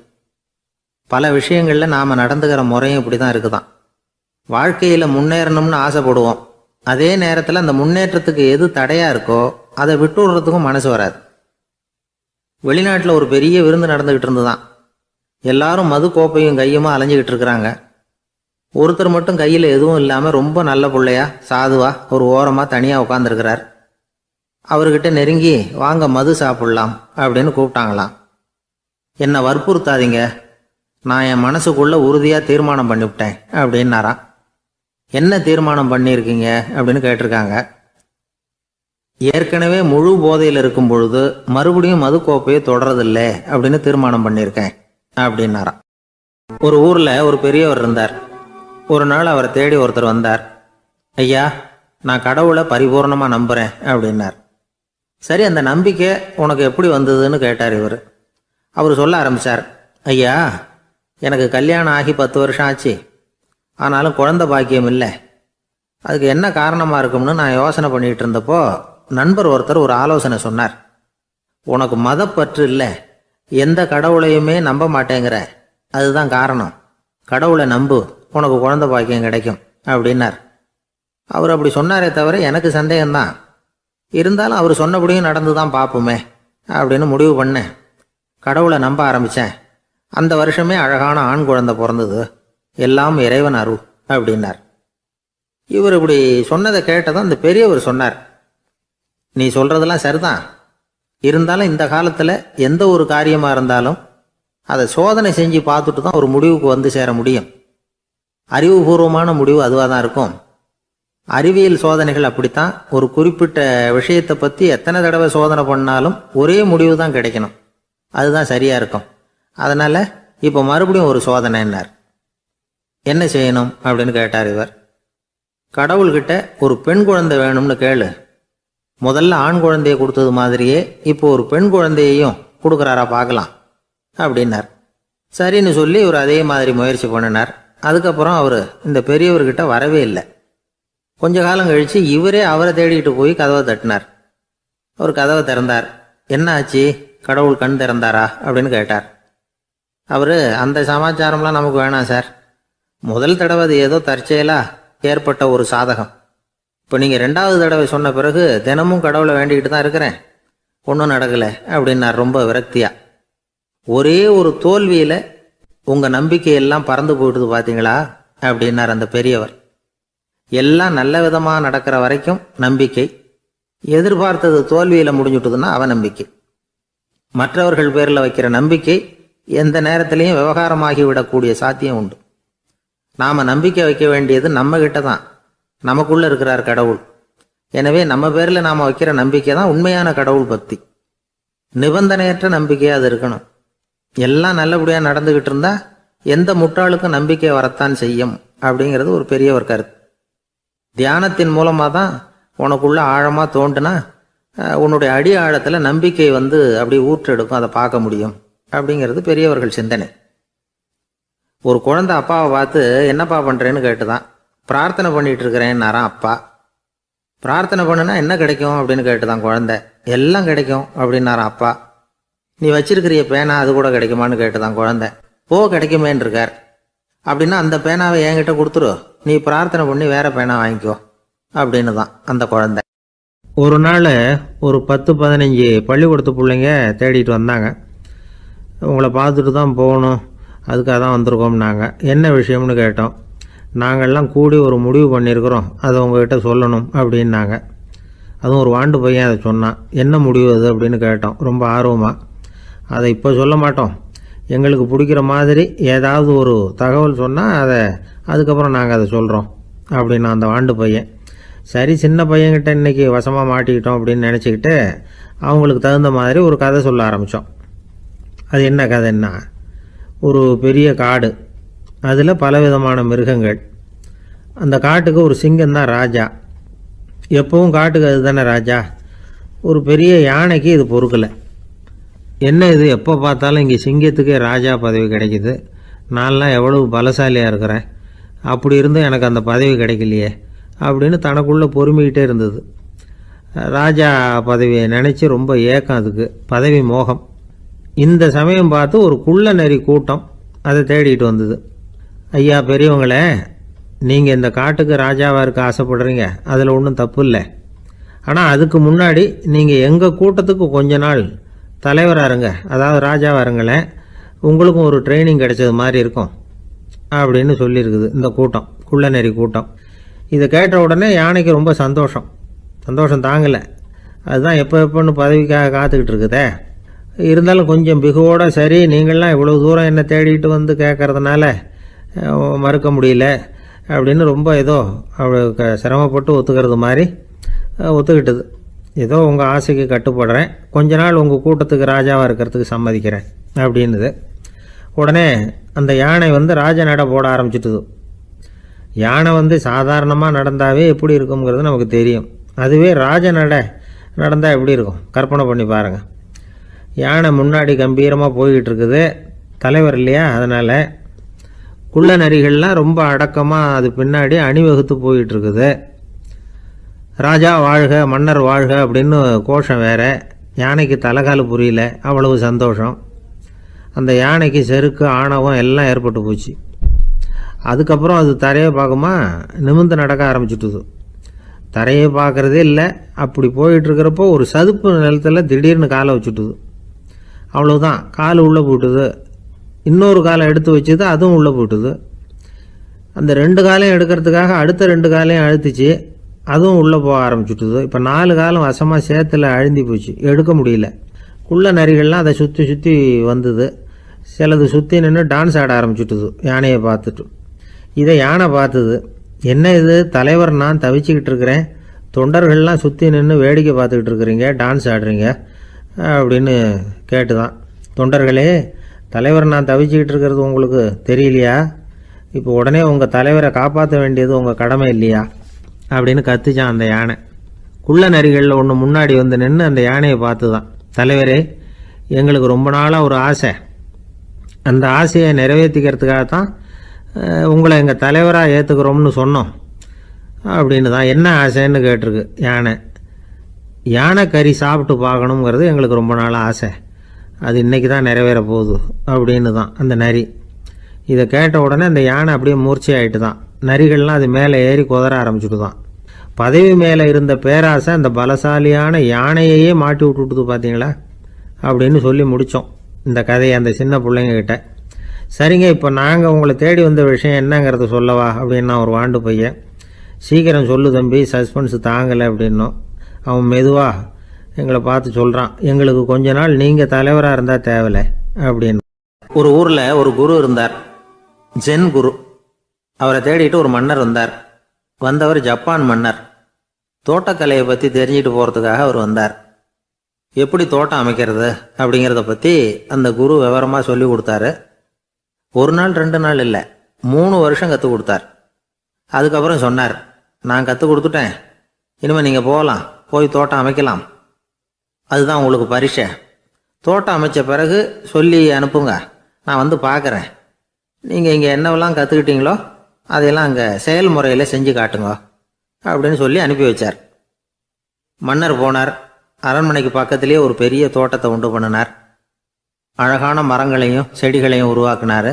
பல விஷயங்களில் நாம் நடந்துக்கிற முறையும் இப்படி தான் இருக்குதான். வாழ்க்கையில் முன்னேறணும்னு ஆசைப்படுவோம். அதே நேரத்தில் அந்த முன்னேற்றத்துக்கு எது தடையாக இருக்கோ அதை விட்டு விடுறதுக்கும் மனசு வராது. வெளிநாட்டில் ஒரு பெரிய விருந்து நடந்துக்கிட்டு இருந்துதான். எல்லாரும் மது கோப்பையும் கையுமா அலைஞ்சிக்கிட்டு இருக்கிறாங்க. ஒருத்தர் மட்டும் கையில் எதுவும் இல்லாமல் ரொம்ப நல்ல பிள்ளையா சாதுவா ஒரு ஓரமாக தனியாக உட்காந்துருக்கிறார். அவர்கிட்ட நெருங்கி வாங்க மது சாப்பிடலாம் அப்படின்னு கூப்பிட்டாங்களாம். என்னை வற்புறுத்தாதீங்க, நான் என் மனசுக்குள்ள உறுதியாக தீர்மானம் பண்ணிவிட்டேன் அப்படின்னாராம். என்ன தீர்மானம் பண்ணியிருக்கீங்க அப்படின்னு கேட்டிருக்காங்க. ஏற்கனவே முழு போதையில் இருக்கும் பொழுது மறுபடியும் மது கோப்பையை தொடரதில்லை அப்படின்னு தீர்மானம் பண்ணியிருக்கேன் அப்படின்னாராம். ஒரு ஊரில் ஒரு பெரியவர் இருந்தார். ஒரு நாள் அவரை தேடி ஒருத்தர் வந்தார். ஐயா, நான் கடவுளை பரிபூர்ணமாக நம்புகிறேன் அப்படின்னார். சரி, அந்த நம்பிக்கை உனக்கு எப்படி வந்ததுன்னு கேட்டார் இவர். அவர் சொல்ல ஆரம்பித்தார். ஐயா, எனக்கு கல்யாணம் ஆகி 10 வருஷம் ஆச்சு. ஆனாலும் குழந்தை பாக்கியம் இல்லை. அதுக்கு என்ன காரணமாக இருக்கும்னு நான் யோசனை பண்ணிகிட்டு இருந்தப்போ நண்பர் ஒருத்தர் ஒரு ஆலோசனை சொன்னார். உனக்கு மதப்பற்று இல்லை, எந்த கடவுளையுமே நம்ப மாட்டேங்கிற, அதுதான் காரணம். கடவுளை நம்பு, உனக்கு குழந்தை பாக்கியம் கிடைக்கும் அப்படின்னார். அவர் அப்படி சொன்னாரே தவிர எனக்கு சந்தேகம்தான். இருந்தாலும் அவர் சொன்னபடியும் நடந்து தான் பார்ப்போமே அப்படின்னு முடிவு பண்ணேன். கடவுளை நம்ப ஆரம்பித்தேன். அந்த வருஷமே அழகான ஆண் குழந்தை பிறந்தது. எல்லாம் இறைவன் அருள் அப்படின்னார். இவர் இப்படி சொன்னதை கேட்டதும் அந்த பெரியவர் சொன்னார். நீ சொல்கிறதெல்லாம் சரிதான். இருந்தாலும் இந்த காலத்தில் எந்த ஒரு காரியமாக இருந்தாலும் அதை சோதனை செஞ்சு பார்த்துட்டு தான் ஒரு முடிவுக்கு வந்து சேர முடியும். அறிவுபூர்வமான முடிவு அதுவாக தான் இருக்கும். அறிவியல் சோதனைகள் அப்படித்தான். ஒரு குறிப்பிட்ட விஷயத்தை பற்றி எத்தனை தடவை சோதனை பண்ணாலும் ஒரே முடிவு தான் கிடைக்கணும். அதுதான் சரியாக இருக்கும். அதனால் இப்போ மறுபடியும் ஒரு சோதனைன்னார். என்ன செய்யணும் அப்படின்னு கேட்டார் இவர். கடவுள்கிட்ட ஒரு பெண் குழந்தை வேணும்னு கேளு. முதல்ல ஆண் குழந்தையை கொடுத்தது மாதிரியே இப்போ ஒரு பெண் குழந்தையையும் கொடுக்குறாரா பார்க்கலாம் அப்படின்னார். சரின்னு சொல்லி இவர் அதே மாதிரி முயற்சி பண்ணினார். அதுக்கப்புறம் அவர் இந்த பெரியவர்கிட்ட வரவே இல்லை. கொஞ்ச காலம் கழித்து இவரே அவரை தேடிக்கிட்டு போய் கதவை தட்டினார். அவர் கதவை திறந்தார். என்ன ஆச்சு, கடவுள் கண் திறந்தாரா அப்படின்னு கேட்டார். அவர், அந்த சமாச்சாரம்லாம் நமக்கு வேணாம் சார். முதல் தடவை அது ஏதோ தற்செயலாக ஏற்பட்ட ஒரு சாதகம். இப்போ நீங்கள் 2வது தடவை சொன்ன பிறகு தினமும் கடவுளை வேண்டிக்கிட்டு தான் இருக்கிறேன், ஒன்றும் நடக்கலை அப்படின்னார் ரொம்ப விரக்தியாக. ஒரே ஒரு தோல்வியில் உங்கள் நம்பிக்கையெல்லாம் பறந்து போயிடுது பார்த்தீங்களா அப்படின்னார் அந்த பெரியவர். எல்லாம் நல்ல விதமாக நடக்கிற வரைக்கும் நம்பிக்கை, எதிர்பார்த்தது தோல்வியில் முடிஞ்சுட்டுதுன்னா அவநம்பிக்கை. மற்றவர்கள் பேரில் வைக்கிற நம்பிக்கை எந்த நேரத்திலையும் விவகாரமாகி விடக்கூடிய சாத்தியம் உண்டு. நாம் நம்பிக்கை வைக்க வேண்டியது நம்ம கிட்ட தான். நமக்குள்ளே இருக்கிறார் கடவுள். எனவே நம்ம பேரில் நாம் வைக்கிற நம்பிக்கை தான் உண்மையான கடவுள் பக்தி. நிபந்தனையற்ற நம்பிக்கையாக அது இருக்கணும். எல்லாம் நல்லபடியாக நடந்துக்கிட்டு இருந்தால் எந்த முட்டாளுக்கும் நம்பிக்கை வரத்தான் செய்யும் அப்படிங்கிறது ஒரு பெரியவர் கருத்து. தியானத்தின் மூலமாக தான் உனக்குள்ள ஆழமாக தோண்டுனா உன்னுடைய அடி ஆழத்தில் நம்பிக்கை வந்து அப்படி ஊற்றெடுக்கும், அதை பார்க்க முடியும் அப்படிங்கிறது பெரியவர்கள் சிந்தனை. ஒரு குழந்தை அப்பாவை பார்த்து என்னப்பா பண்ணுறேன்னு கேட்டுதான். பிரார்த்தனை பண்ணிகிட்டு இருக்கிறேன்னாராம் அப்பா. பிரார்த்தனை பண்ணுனா என்ன கிடைக்கும் அப்படின்னு கேட்டுதான் குழந்தை. எல்லாம் கிடைக்கும் அப்படின்னாராம் அப்பா. நீ வச்சிருக்கிறிய பேனா அது கூட கிடைக்குமான்னு கேட்டுதான் குழந்தை. கிடைக்குமேன்னு இருக்கார். அப்படின்னா அந்த பேனாவை என்கிட்ட கொடுத்துரு, நீ பிரார்த்தனை பண்ணி வேற பேனா வாங்கிக்கோ அப்படின்னு தான் அந்த குழந்தை. ஒரு நாள் ஒரு 10-15 பள்ளிக்கூடத்து பிள்ளைங்க தேடிட்டு வந்தாங்க. உங்களை பார்த்துட்டு தான் போகணும், அதுக்காக தான் வந்திருக்கோம்னாங்க. என்ன விஷயம்னு கேட்டோம். நாங்கள்லாம் கூடி ஒரு முடிவு பண்ணியிருக்கிறோம், அதை உங்ககிட்ட சொல்லணும் அப்படின்னாங்க. அதுவும் ஒரு வாண்டு பையன் அதை சொன்னான். என்ன முடிவு அது அப்படின்னு கேட்டோம் ரொம்ப ஆர்வமாக. அதை இப்போ சொல்ல மாட்டோம், எங்களுக்கு பிடிக்கிற மாதிரி ஏதாவது ஒரு தகவல் சொன்னால் அதுக்கப்புறம் நாங்கள் அதை சொல்கிறோம் அப்படின்னா அந்த வாண்டு பையன். சரி, சின்ன பையன்கிட்ட இன்றைக்கி வசமாக மாட்டிக்கிட்டோம் அப்படின்னு நினச்சிக்கிட்டு அவங்களுக்கு தகுந்த மாதிரி ஒரு கதை சொல்ல ஆரம்பித்தோம். அது என்ன கதைன்னா, ஒரு பெரிய காடு, அதில் பலவிதமான மிருகங்கள். அந்த காட்டுக்கு ஒரு சிங்கம் தான் ராஜா. எப்பவும் காட்டுக்கு அது தானே ராஜா. ஒரு பெரிய யானைக்கு இது பொறுக்கலை. என்ன இது, எப்போ பார்த்தாலும் இங்கே சிங்கத்துக்கே ராஜா பதவி கிடைக்கிது, நான்லாம் எவ்வளவு பலசாலியாக இருக்கிறேன், அப்படி இருந்தும் எனக்கு அந்த பதவி கிடைக்கலையே அப்படின்னு தனக்குள்ளே பொறுமிக்கிட்டே இருந்தது. ராஜா பதவியை நினச்சி ரொம்ப ஏக்கம், அதுக்கு பதவி மோகம். இந்த சமயம் பார்த்து ஒரு குள்ள நெறி கூட்டம் அதை தேடிட்டு வந்தது. ஐயா பெரியவங்களே, நீங்கள் இந்த காட்டுக்கு ராஜாவாக இருக்க ஆசைப்படுறீங்க, அதில் ஒன்றும் தப்பு இல்லை. ஆனால் அதுக்கு முன்னாடி நீங்கள் எங்கள் கூட்டத்துக்கு கொஞ்ச நாள் தலைவராக இருங்க, அதாவது ராஜாவாக இருங்களேன், உங்களுக்கும் ஒரு ட்ரைனிங் கிடைச்சது மாதிரி இருக்கும் அப்படின்னு சொல்லியிருக்குது இந்த கூட்டம், குள்ளநெறி கூட்டம். இதை கேட்ட உடனே யானைக்கு ரொம்ப சந்தோஷம் தாங்கலை. அதுதான் எப்போ எப்போன்னு பதவிக்காக காத்துக்கிட்டு இருக்குதே. இருந்தாலும் கொஞ்சம் பிகுவோட, சரி நீங்கள்லாம் இவ்வளோ தூரம் என்னை தேடிட்டு வந்து கேட்கறதுனால மறுக்க முடியல அப்படின்னு ரொம்ப ஏதோ அவளுக்கு சிரமப்பட்டு ஒத்துக்கிறது மாதிரி ஒத்துக்கிட்டது. ஏதோ உங்கள் ஆசைக்கு கட்டுப்படுறேன், கொஞ்ச நாள் உங்கள் கூட்டத்துக்கு ராஜாவாக இருக்கிறதுக்கு சம்மதிக்கிறேன் அப்படின்னுது. உடனே அந்த யானை ராஜ நட போட ஆரம்பிச்சிட்டுது. யானை சாதாரணமாக நடந்தாவே எப்படி இருக்குங்கிறது நமக்கு தெரியும். அதுவே ராஜ நட நடந்தால் எப்படி இருக்கும் கற்பனை பண்ணி பாருங்கள். யானை முன்னாடி கம்பீரமாக போய்கிட்டு இருக்குது, தலைவர் இல்லையா, அதனால் குள்ள நரிகள்லாம் ரொம்ப அடக்கமாக அது பின்னாடி அணிவகுத்து போயிட்டு இருக்குது. ராஜா வாழ்க, மன்னர் வாழ்க அப்படின்னு கோஷம் வேற. யானைக்கு தலைகால் புரியல, அவ்வளவு சந்தோஷம். அந்த யானைக்கு செருக்கு, ஆணவம் எல்லாம் ஏற்பட்டு போச்சு. அதுக்கப்புறம் அது தரையை பார்க்குமா, நிமிர்ந்து நடக்க ஆரம்பிச்சுட்டுது. தரையை பார்க்குறதே இல்லை. அப்படி போயிட்டுருக்கிறப்போ ஒரு சதுப்பு நிலத்தில் திடீர்னு காலை வச்சுட்டுது. அவ்வளோதான், கால் உள்ளே போட்டுது. இன்னொரு காலை எடுத்து வச்சுது, அதுவும் உள்ளே போட்டுது. அந்த 2 காலையும் எடுக்கிறதுக்காக அடுத்த 2 காலையும் அழுத்துச்சு, அதுவும் உள்ளே போக ஆரம்பிச்சுட்டுது. இப்போ 4 காலம் வசமாக சேத்துல அழுந்தி போச்சு, எடுக்க முடியல. குள்ள நரிகள்லாம் அதை சுற்றி சுற்றி வந்தது. சிலது சுற்றி நின்று டான்ஸ் ஆட ஆரம்பிச்சுட்டுது யானையை பார்த்துட்டு. இதை யானை பார்த்தது. என்ன இது தலைவர், நான் தவிச்சிக்கிட்டு இருக்கிறேன், தொண்டர்கள்லாம் சுற்றி நின்று வேடிக்கை பார்த்துக்கிட்டு இருக்கிறீங்க, டான்ஸ் ஆடுறீங்க அப்படின்னு கேட்டுதான். தொண்டர்களே, தலைவர் நான் தவிச்சிக்கிட்டு இருக்கிறது உங்களுக்கு தெரியலையா? இப்போ உடனே உங்கள் தலைவரை காப்பாற்ற வேண்டியது உங்கள் கடமை இல்லையா அப்படின்னு கத்துச்சான் அந்த யானை. குள்ள நரிகளில் ஒன்று முன்னாடி நின்று அந்த யானையை பார்த்து தான், தலைவரே எங்களுக்கு ரொம்ப நாளாக ஒரு ஆசை, அந்த ஆசையை நிறைவேற்றிக்கிறதுக்காகத்தான் உங்களை எங்கள் தலைவராக ஏற்றுக்கிறோம்னு சொன்னோம் அப்படின்னு தான். என்ன ஆசைன்னு கேட்டிருக்கு யானை. யானை கறி சாப்பிட்டு பார்க்கணுங்கிறது எங்களுக்கு ரொம்ப நாளாக ஆசை, அது இன்றைக்கி தான் நிறைவேற போகுது அப்படின்னு தான் அந்த நரி. இதை கேட்ட உடனே அந்த யானை அப்படியே மூர்ச்சி ஆகிட்டு தான். நரிகள்லாம் அது மேலே ஏறி குதற ஆரம்பிச்சுட்டு தான். பதவி மேலே இருந்த பேராசை அந்த பலசாலியான யானையையே மாட்டி விட்டுட்டுது பார்த்தீங்களா அப்படின்னு சொல்லி முடித்தோம் இந்த கதையை அந்த சின்ன பிள்ளைங்கக்கிட்ட. சரிங்க, இப்போ நாங்கள் உங்களை தேடி வந்த விஷயம் என்னங்கிறத சொல்லவா அப்படின்னா ஒரு வாண்டு பையன். சீக்கிரம் சொல்லு தம்பி, சஸ்பென்ஸ் தாங்கலை அப்படின்னோம். அவன் மெதுவாக எங்களை பார்த்து சொல்கிறான், எங்களுக்கு கொஞ்ச நாள் நீங்கள் தலைவராக இருந்தால் தேவலை அப்படின்னு. ஒரு ஊரில் ஒரு குரு இருந்தார், ஜென் குரு. அவரை தேடிட்டு ஒரு மன்னர் வந்தார். வந்தவர் ஜப்பான் மன்னர். தோட்டக்கலையை பற்றி தெரிஞ்சுட்டு போகிறதுக்காக அவர் வந்தார். எப்படி தோட்டம் அமைக்கிறது அப்படிங்கிறத பற்றி அந்த குரு விவரமாக சொல்லி கொடுத்தாரு. 1 நாள் 2 நாள் இல்லை, 3 வருஷம் கற்றுக் கொடுத்தார். அதுக்கப்புறம் சொன்னார், நான் கற்றுக் கொடுத்துட்டேன், இனிமேல் நீங்கள் போகலாம், போய் தோட்டம் அமைக்கலாம், அதுதான் உங்களுக்கு பரிசை. தோட்டம் அமைச்ச பிறகு சொல்லி அனுப்புங்க, நான் வந்து பார்க்குறேன். நீங்கள் இங்கே என்னவெல்லாம் கற்றுக்கிட்டீங்களோ அதையெல்லாம் அங்கே செயல்முறையில் செஞ்சு காட்டுங்க அப்படின்னு சொல்லி அனுப்பி வச்சார். மன்னர் போனார். அரண்மனைக்கு பக்கத்திலேயே ஒரு பெரிய தோட்டத்தை உண்டு பண்ணினார். அழகான மரங்களையும் செடிகளையும் உருவாக்கினார்.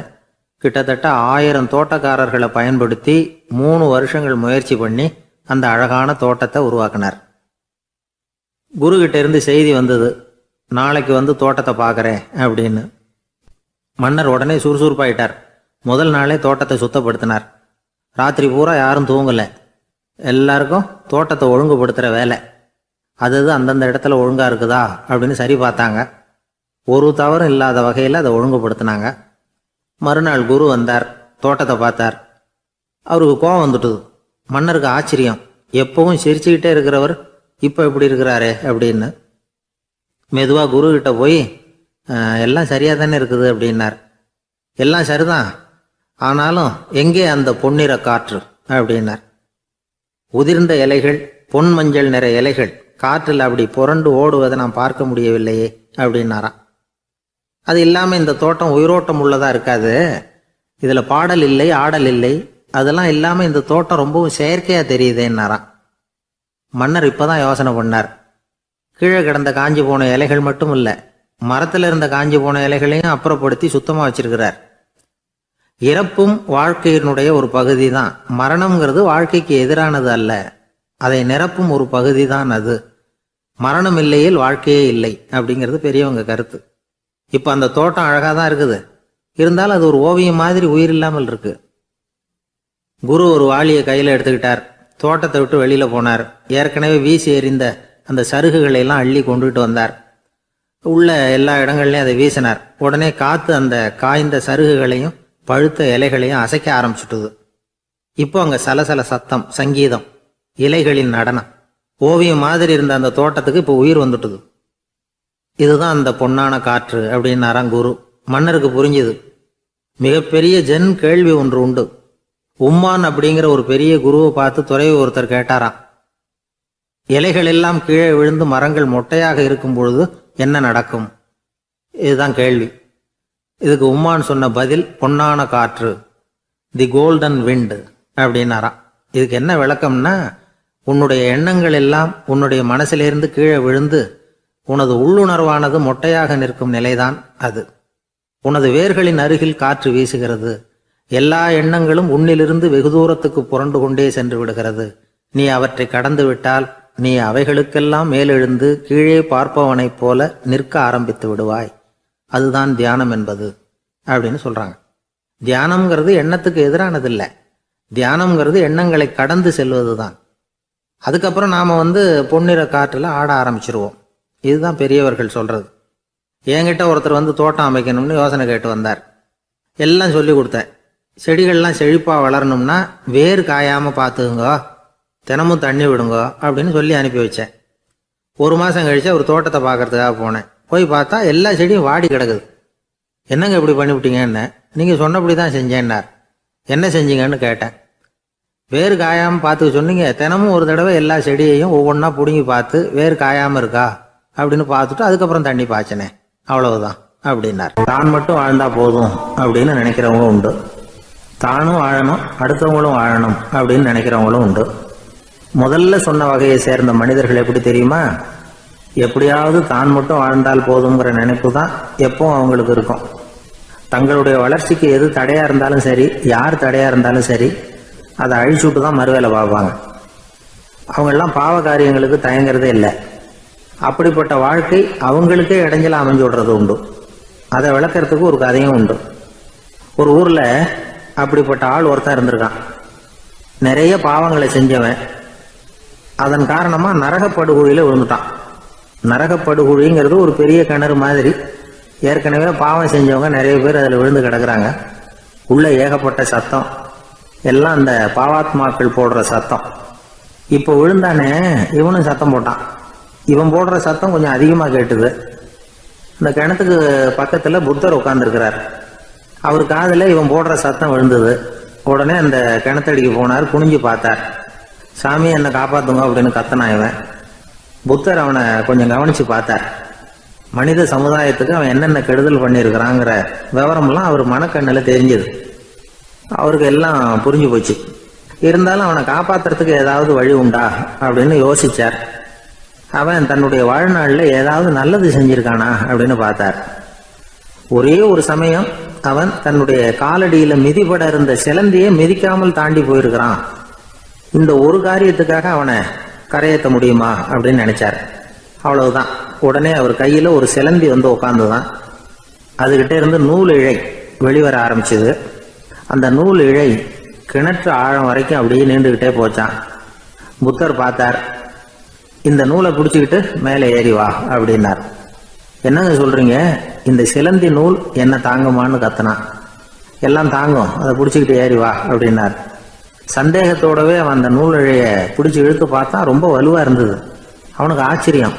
கிட்டத்தட்ட 1000 தோட்டக்காரர்களை பயன்படுத்தி 3 வருஷங்கள் முயற்சி பண்ணி அந்த அழகான தோட்டத்தை உருவாக்கினார். குருகிட்ட இருந்து செய்தி வந்தது, நாளைக்கு வந்து தோட்டத்தை பார்க்குறேன் அப்படின்னு. மன்னர் உடனே சுறுசுறுப்பாயிட்டார். முதல் நாளே தோட்டத்தை சுத்தப்படுத்தினார். ராத்திரி பூரா யாரும் தூங்கலை. எல்லாருக்கும் தோட்டத்தை ஒழுங்குபடுத்துகிற வேலை. அது அந்தந்த இடத்துல ஒழுங்காக இருக்குதா அப்படின்னு சரி பார்த்தாங்க. ஒரு தவறும் இல்லாத வகையில் அதை ஒழுங்குபடுத்தினாங்க. மறுநாள் குரு வந்தார், தோட்டத்தை பார்த்தார். அவருக்கு கோபம் வந்துட்டுது. மன்னருக்கு ஆச்சரியம், எப்பவும் சிரிச்சுக்கிட்டே இருக்கிறவர் இப்போ எப்படி இருக்கிறாரே அப்படின்னு. மெதுவாக குருக்கிட்ட போய், எல்லாம் சரியாக தானே இருக்குது அப்படின்னார். எல்லாம் சரிதான், ஆனாலும் எங்கே அந்த பொன்னிற காற்று அப்படின்னார். உதிர்ந்த இலைகள், பொன் மஞ்சள் நிற இலைகள் காற்றில் அப்படி புரண்டு ஓடுவதை நான் பார்க்க முடியவில்லையே அப்படின்னாராம். அது இல்லாமல் இந்த தோட்டம் உயிரோட்டம் உள்ளதாக இருக்காது, இதில் பாடல் இல்லை, ஆடல் இல்லை, அதெல்லாம் இல்லாமல் இந்த தோட்டம் ரொம்பவும் செயற்கையாக தெரியுதேன்னாராம். மன்னர் இப்போதான் யோசனை பண்ணார். கீழே கிடந்த காஞ்சி போன இலைகள் மட்டும் இல்லை, மரத்தில் இருந்த காஞ்சி போன இலைகளையும் அப்புறப்படுத்தி சுத்தமாக வச்சிருக்கிறார். இறப்பும் வாழ்க்கையினுடைய ஒரு பகுதி தான். மரணம்ங்கிறது வாழ்க்கைக்கு எதிரானது அல்ல, அதை நிரப்பும் ஒரு பகுதி தான் அது. மரணம் இல்லையில் வாழ்க்கையே இல்லை அப்படிங்கிறது பெரியவங்க கருத்து. இப்போ அந்த தோட்டம் அழகாக தான் இருக்குது, இருந்தாலும் அது ஒரு ஓவியம் மாதிரி உயிர் இல்லாமல் இருக்கு. குரு ஒரு வாளியை கையில் எடுத்துக்கிட்டார். தோட்டத்தை விட்டு வெளியில் போனார். ஏற்கனவே வீசி எறிந்த அந்த சருகுகளை எல்லாம் அள்ளி கொண்டுகிட்டு வந்தார். உள்ள எல்லா இடங்கள்லையும் அதை வீசினார். உடனே காற்று அந்த காய்ந்த சருகுகளையும் பழுத்த இலைகளையும் அசைக்க ஆரம்பிச்சுட்டுது. இப்போ அங்கே சலசல சத்தம், சங்கீதம், இலைகளின் நடனம், ஓவியம் மாதிரி இருந்த அந்த தோட்டத்துக்கு இப்போ உயிர் வந்துட்டுது. இதுதான் அந்த பொன்னான காற்று அப்படின்னாராம் குரு. மன்னருக்கு புரிஞ்சுது. மிகப்பெரிய ஜென் கேள்வி ஒன்று உண்டு. உம்மான் அப்படிங்கிற ஒரு பெரிய குருவை பார்த்து துறவி ஒருத்தர் கேட்டாராம், இலைகள் எல்லாம் கீழே விழுந்து மரங்கள் மொட்டையாக இருக்கும் பொழுது என்ன நடக்கும்? இதுதான் கேள்வி. இதுக்கு உம்மான் சொன்ன பதில் பொன்னான காற்று, தி கோல்டன் விண்ட் அப்படின்னாராம். இதுக்கு என்ன விளக்கம்னா, உன்னுடைய எண்ணங்கள் எல்லாம் உன்னுடைய மனசிலிருந்து கீழே விழுந்து உனது உள்ளுணர்வானது மொட்டையாக நிற்கும் நிலைதான் அது. உனது வேர்களின் அருகில் காற்று வீசுகிறது. எல்லா எண்ணங்களும் உன்னிலிருந்து வெகு தூரத்துக்கு புரண்டு கொண்டே சென்று விடுகிறது. நீ அவற்றை கடந்து விட்டால் நீ அவைகளுக்கெல்லாம் மேலெழுந்து கீழே பார்ப்பவனைப் போல நிற்க ஆரம்பித்து விடுவாய். அதுதான் தியானம் என்பது அப்படின்னு சொல்றாங்க. தியானம்ங்கிறது எண்ணத்துக்கு எதிரானதில்லை. தியானம்ங்கிறது எண்ணங்களை கடந்து செல்வது தான். அதுக்கப்புறம் நாம பொன்னிற காற்றுல ஆட ஆரம்பிச்சிருவோம். இதுதான் பெரியவர்கள் சொல்றது. என்கிட்ட ஒருத்தர் தோட்டம் அமைக்கணும்னு யோசனை கேட்டு வந்தார். எல்லாம் சொல்லி கொடுத்தேன். செடிகள்லாம் செழிப்பாக வளரணும்னா வேர் காயாமல் பார்த்துக்குங்க, தினமும் தண்ணி விடுங்க அப்படின்னு சொல்லி அனுப்பி வச்சேன். ஒரு மாதம் கழிச்சு அவர் தோட்டத்தை பார்க்கறதுக்காக போனேன். போய் பார்த்தா எல்லா செடியும் வாடி கிடக்குது. என்னங்க இப்படி பண்ணிவிட்டீங்கன்னு. நீங்கள் சொன்னபடி தான் செஞ்சேன்னார். என்ன செஞ்சீங்கன்னு கேட்டேன். வேர் காயாமல் பார்த்துக்க சொன்னீங்க, தினமும் ஒரு தடவை எல்லா செடியையும் ஒவ்வொன்றா பிடுங்கி பார்த்து வேர் காயாமல் இருக்கா அப்படின்னு பார்த்துட்டு அதுக்கப்புறம் தண்ணி பாய்ச்சினேன், அவ்வளவுதான் அப்படின்னார். தான் மட்டும் வாழ்ந்தா போதும் அப்படின்னு நினைக்கிறவங்க உண்டு. தானும் வாழணும், அடுத்தவங்களும் வாழணும் அப்படின்னு நினைக்கிறவங்களும் உண்டு. முதல்ல சொன்ன வகையை சேர்ந்த மனிதர்கள் எப்படி தெரியுமா? எப்படியாவது தான் மட்டும் வாழ்ந்தால் போதுங்கிற நினைப்பு தான் எப்பவும் அவங்களுக்கு இருக்கும். தங்களுடைய வளர்ச்சிக்கு எது தடையா இருந்தாலும் சரி, யார் தடையா இருந்தாலும் சரி, அதை அழிச்சுட்டு தான் மறுவேலை பார்ப்பாங்க. அவங்கெல்லாம் பாவ காரியங்களுக்கு தயங்குறதே இல்லை. அப்படிப்பட்ட வாழ்க்கை அவங்களுக்கே இடைஞ்சல அமைஞ்சு விடுறது உண்டு. அதை விளக்கறதுக்கு ஒரு கதையும் உண்டு. ஒரு ஊர்ல அப்படிப்பட்ட ஆள் ஒருத்தன் இருந்திருக்கான். நிறைய பாவங்களை செஞ்சவன். அதன் காரணமா நரகப்படுகொழியில விழுந்துட்டான். நரகப்படுகொழிங்கிறது ஒரு பெரிய கிணறு மாதிரி. ஏற்கனவே பாவம் செஞ்சவங்க நிறைய பேர் அதில் விழுந்து கிடக்குறாங்க. உள்ள ஏகப்பட்ட சத்தம், எல்லாம் அந்த பாவாத்மாக்கள் போடுற சத்தம். இப்போ விழுந்தானே இவனும் சத்தம் போட்டான். இவன் போடுற சத்தம் கொஞ்சம் அதிகமாக கேட்டுது. இந்த கிணத்துக்கு பக்கத்தில் புத்தர் உட்கார்ந்துருக்கிறார். அவர் காதில் இவன் போடுற சத்தம் விழுந்தது. உடனே அந்த கிணத்தடிக்கு போனார். குனிஞ்சு பார்த்தார். சாமி என்னை காப்பாத்துங்க அப்படின்னு கத்தனான் இவன். புத்தர் அவனை கொஞ்சம் கவனிச்சு பார்த்தார். மனித சமுதாயத்துக்கு அவன் என்னென்ன கெடுதல் பண்ணியிருக்கிறாங்கிற விவரம்லாம் அவர் மனக்கண்ணில் தெரிஞ்சது. அவருக்கு எல்லாம் புரிஞ்சு போச்சு. இருந்தாலும் அவனை காப்பாத்துறதுக்கு ஏதாவது வழி உண்டா அப்படின்னு யோசிச்சார். அவன் தன்னுடைய வாழ்நாளில் ஏதாவது நல்லது செஞ்சிருக்கானா அப்படின்னு பார்த்தார். ஒரே ஒரு சமயம் அவன் தன்னுடைய காலடியில மிதிபட இருந்த சிலந்தியை மிதிக்காமல் தாண்டி போயிருக்கிறான். இந்த ஒரு காரியத்துக்காக அவனை கரையேற்ற முடியுமா அப்படின்னு நினைச்சார். அவ்வளவுதான். உடனே அவர் கையில ஒரு சிலந்தி உட்கார்ந்துதான். அதுகிட்ட இருந்து நூல் இழை வெளிவர ஆரம்பிச்சது. அந்த நூல் இழை கிணற்று ஆழம் வரைக்கும் அப்படியே நீண்டுகிட்டே போச்சான். புத்தர் பார்த்தார். இந்த நூலை பிடிச்சிக்கிட்டு மேலே ஏறி வா அப்படின்னார். என்னங்க சொல்றீங்க? இந்த சிலந்தி நூல் என்ன தாங்குமான்னு கத்தினான். எல்லாம் தாங்கும், அதை பிடிச்சிக்கிட்டு ஏறி வா அப்படின்னார். சந்தேகத்தோடவே அவன் அந்த நூல் இழைய பிடிச்சி இழுத்து பார்த்தா ரொம்ப வலுவா இருந்தது. அவனுக்கு ஆச்சரியம்.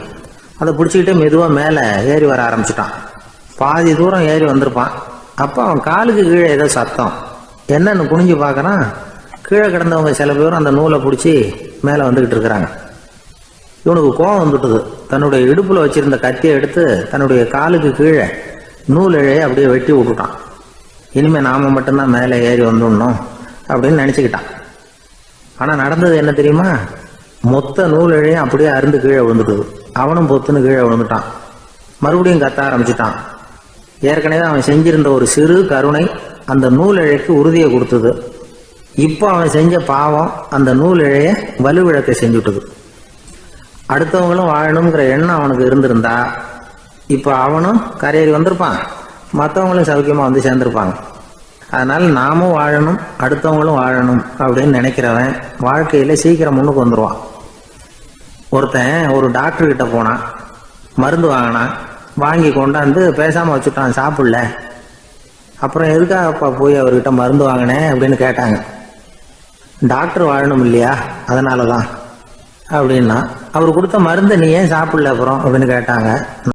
அதை பிடிச்சிக்கிட்டே மெதுவாக மேலே ஏறி வர ஆரம்பிச்சிட்டான். பாதி தூரம் ஏறி வந்திருப்பான். அப்போ அவன் காலுக்கு கீழே ஏதோ சத்தம். என்னன்னு குனிஞ்சு பார்க்கறான். கீழே கிடந்தவங்க சில பேரும் அந்த நூலை பிடிச்சி மேலே வந்துக்கிட்டு இருக்கிறாங்க. இவனுக்கு கோபம் வந்துட்டுது. தன்னுடைய இடுப்புல வச்சிருந்த கத்தியை எடுத்து தன்னுடைய காலுக்கு கீழே நூல் இழையை அப்படியே வெட்டி விட்டுட்டான். இனிமே நாம மட்டும்தான் மேலே ஏறி வந்துடணும் அப்படின்னு நினைச்சுக்கிட்டான். ஆனா நடந்தது என்ன தெரியுமா? மொத்த நூல் இழையும் அப்படியே அருந்து கீழே விழுந்துட்டுது. அவனும் பொத்துன்னு கீழே விழுந்துட்டான். மறுபடியும் கத்த ஆரம்பிச்சுட்டான். ஏற்கனவே அவன் செஞ்சிருந்த ஒரு சிறு கருணை அந்த நூல் இழைக்கு உறுதியை கொடுத்தது. இப்போ அவன் செஞ்ச பாவம் அந்த நூல் இழைய வலுவிழக்க செஞ்சுட்டுது. அடுத்தவங்களும் வாழணுங்கிற எண்ணம் அவனுக்கு இருந்திருந்தா இப்போ அவனும் கரையேறி வந்திருப்பான், மற்றவங்களும் சௌக்கியமா சேர்ந்திருப்பாங்க. அதனால நாமும் வாழணும், அடுத்தவங்களும் வாழணும் அப்படின்னு நினைக்கிறவன் வாழ்க்கையில சீக்கிரம் முன்னுக்கு வந்துருவான். ஒருத்தன் ஒரு டாக்டர் கிட்ட போனான், மருந்து வாங்கினான், வாங்கி கொண்டாந்து பேசாம வச்சுட்டான், சாப்பிடல. அப்புறம் எதுக்காகப்பா போய் அவர்கிட்ட மருந்து வாங்கினேன் அப்படின்னு கேட்டாங்க. டாக்டர் வாழணும் இல்லையா, அதனாலதான் அப்படின்னா. அவர் கொடுத்த மருந்தை நீ ஏன் சாப்பிடல அப்புறம் அப்படின்னு கேட்டாங்க.